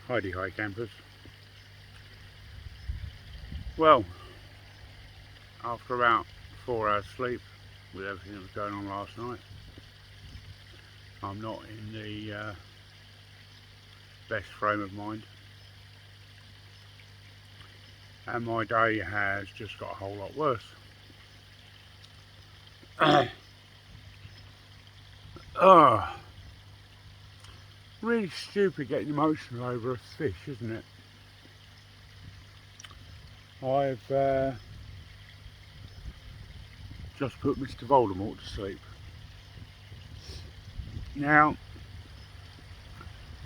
Hi campers. Well, after about 4 hours sleep with everything that was going on last night, I'm not in the best frame of mind, and my day has just got a whole lot worse. Really stupid getting emotional over a fish, isn't it? I've just put Mr Voldermort to sleep. Now,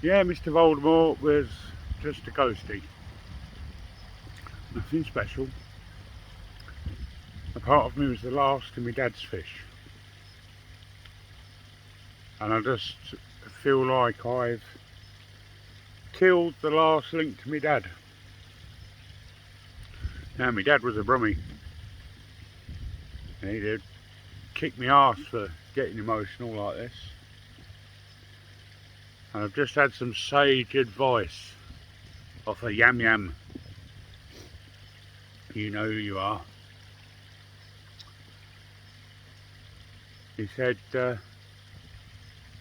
yeah, Mr Voldermort was just a ghostie. Nothing special. A part of me was the last of my dad's fish. And I just feel like I've killed the last link to my dad. Now, my dad was a brummie. And he did kick me arse for getting emotional like this. And I've just had some sage advice off a yam yam. You know who you are. He said,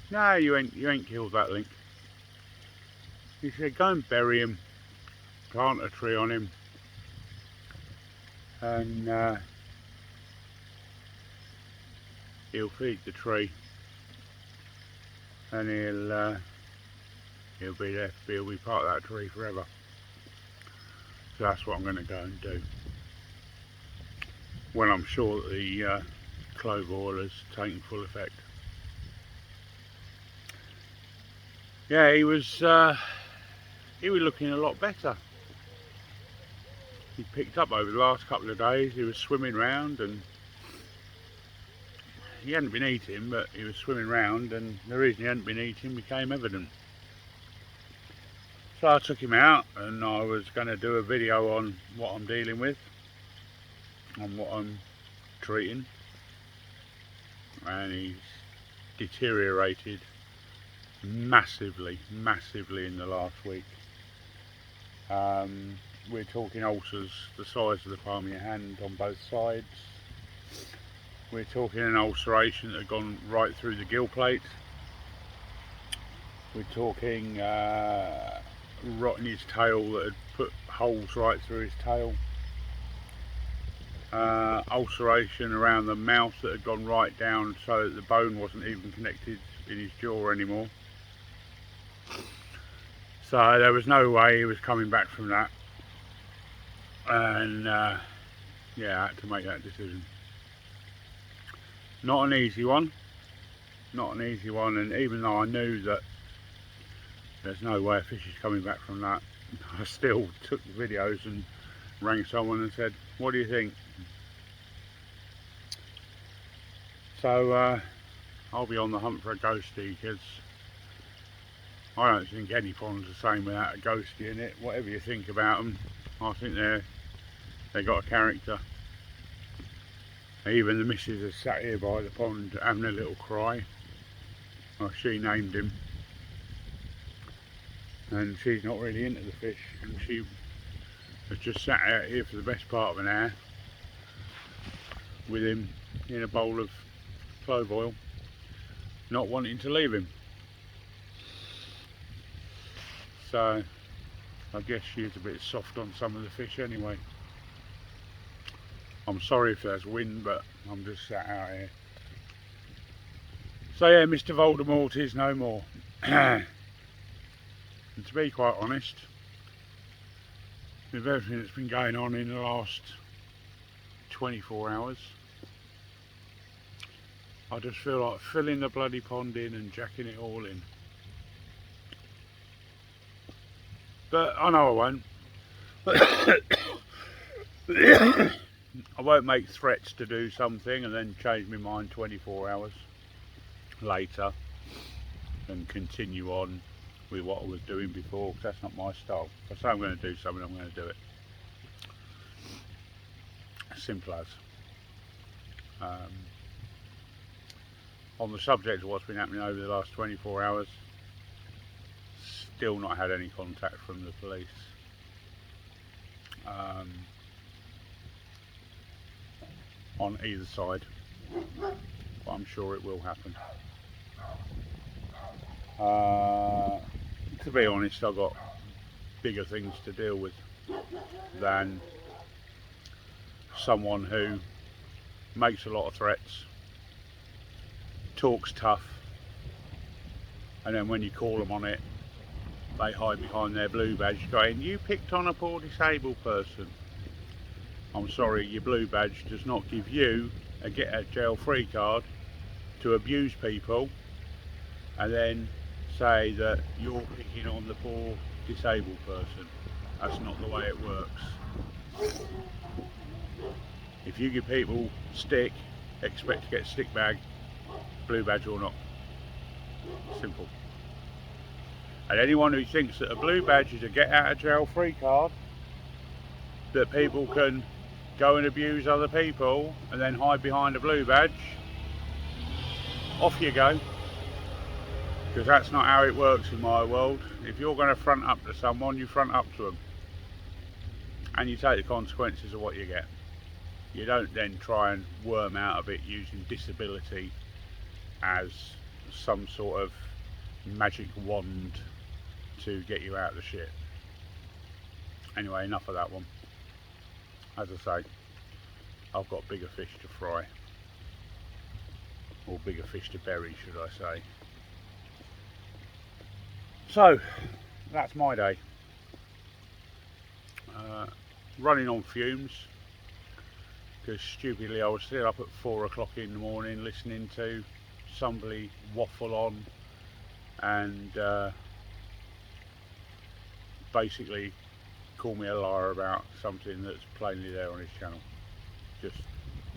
no, you ain't killed that link. He said, go and bury him, plant a tree on him, and he'll feed the tree, and he'll be there, he'll be part of that tree forever. So that's what I'm going to go and do when I'm sure that the clove oil has taken full effect. Yeah, he was looking a lot better. He picked up over the last couple of days. He was swimming around, and he hadn't been eating, but he was swimming around, and the reason he hadn't been eating became evident. So I took him out, and I was going to do a video on what I'm dealing with, on what I'm treating, and he's deteriorated massively in the last week. We're talking ulcers the size of the palm of your hand on both sides. We're talking an ulceration that had gone right through the gill plate. We're talking rot in his tail that had put holes right through his tail. Ulceration around the mouth that had gone right down so that the bone wasn't even connected in his jaw anymore. So there was no way he was coming back from that, and yeah, I had to make that decision. Not an easy one, and even though I knew that there's no way a fish is coming back from that, I still took the videos and rang someone and said, what do you think? So I'll be on the hunt for a ghostie, because I don't think any pond's the same without a ghostie in it. Whatever you think about them, I think they got a character. Even the missus has sat here by the pond having a little cry. Well, she named him, and she's not really into the fish, and she has just sat out here for the best part of an hour with him in a bowl of clove oil, not wanting to leave him. So I guess she is a bit soft on some of the fish anyway. I'm sorry if there's wind, but I'm just sat out here. So yeah, Mr Voldermort is no more. And to be quite honest, with everything that's been going on in the last 24 hours, I just feel like filling the bloody pond in and jacking it all in. But I know I won't. I won't make threats to do something and then change my mind 24 hours later and continue on with what I was doing before, because that's not my style. If I say I'm going to do something, I'm going to do it. Simple as. On the subject of what's been happening over the last 24 hours, still not had any contact from the police. On either side, but I'm sure it will happen. To be honest, I've got bigger things to deal with than someone who makes a lot of threats, talks tough, and then when you call them on it, they hide behind their blue badge going, "You picked on a poor disabled person." I'm sorry, your blue badge does not give you a get out jail free card to abuse people and then say that you're picking on the poor disabled person. That's not the way it works. If you give people stick, expect to get stick bag, blue badge or not. Simple. And anyone who thinks that a blue badge is a get out of jail free card, that people can go and abuse other people and then hide behind a blue badge, off you go. Because that's not how it works in my world. If you're going to front up to someone, you front up to them. And you take the consequences of what you get. You don't then try and worm out of it using disability as some sort of magic wand to get you out of the shit. Anyway, enough of that one. As I say, I've got bigger fish to fry, or bigger fish to bury, should I say. So, that's my day. Running on fumes, because stupidly I was still up at 4 o'clock in the morning listening to somebody waffle on and basically call me a liar about something that's plainly there on his channel. Just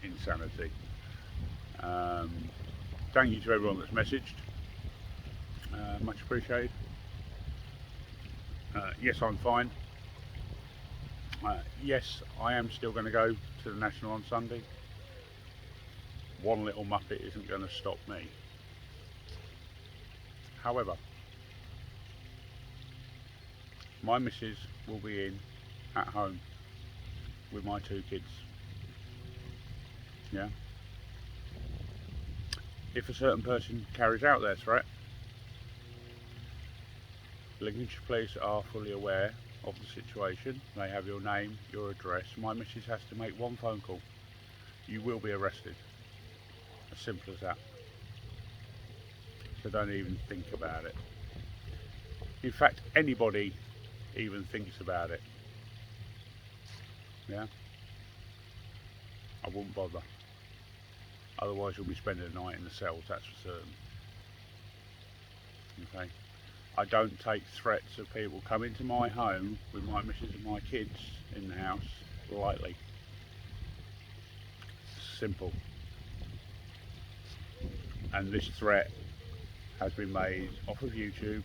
insanity. Thank you to everyone that's messaged. Much appreciated. Yes, I'm fine. Yes, I am still going to go to the National on Sunday. One little muppet isn't going to stop me. However, my missus will be in at home with my 2 kids. Yeah. If a certain person carries out their threat, Lincolnshire Police are fully aware of the situation. They have your name, your address. My missus has to make 1 phone call. You will be arrested. As simple as that. So don't even think about it. In fact, anybody even thinks about it. Yeah? I wouldn't bother. Otherwise you'll be spending the night in the cells, that's for certain. Okay? I don't take threats of people coming to my home with my missus and my kids in the house lightly. Simple. And this threat has been made off of YouTube.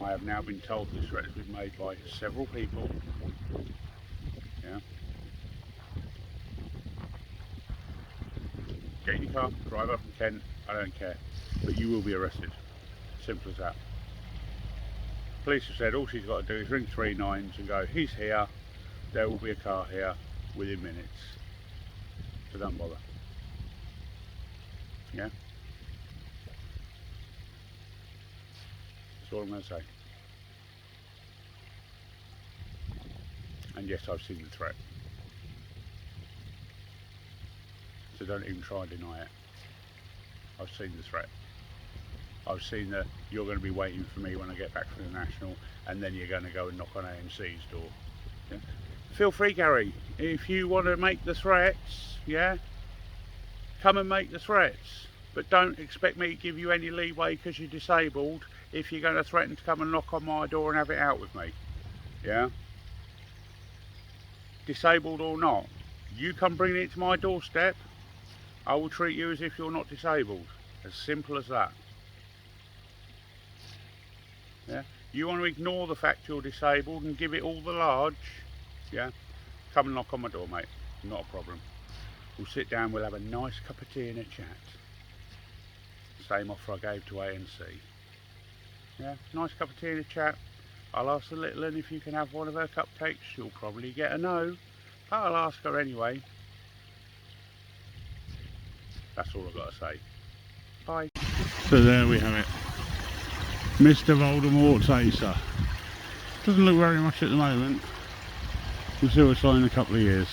I have now been told this threat has been made by several people. Yeah. Get in your car, drive up from Kent, I don't care. But you will be arrested. Simple as that. Police have said all she's got to do is ring 3 9s and go, he's here, there will be a car here within minutes. So don't bother. Yeah? That's all I'm going to say. And yes, I've seen the threat. So don't even try and deny it. I've seen the threat. I've seen that you're going to be waiting for me when I get back from the National, and then you're going to go and knock on AMC's door. Yeah? Feel free, Gary, if you want to make the threats, yeah, come and make the threats, but don't expect me to give you any leeway because you're disabled if you're going to threaten to come and knock on my door and have it out with me. Yeah, disabled or not, you come bring it to my doorstep, I will treat you as if you're not disabled. As simple as that. Yeah, you want to ignore the fact you're disabled and give it all the large, yeah, come and knock on my door, mate, not a problem. We'll sit down, we'll have a nice cup of tea and a chat. Same offer I gave to AMC. Yeah, nice cup of tea and a chat. I'll ask the little one if you can have one of her cupcakes. She'll probably get a no, but I'll ask her anyway. That's all I've got to say. Bye. So there we have it. Mr Voldermort's Acer. Doesn't look very much at the moment. We'll see what's like in a couple of years.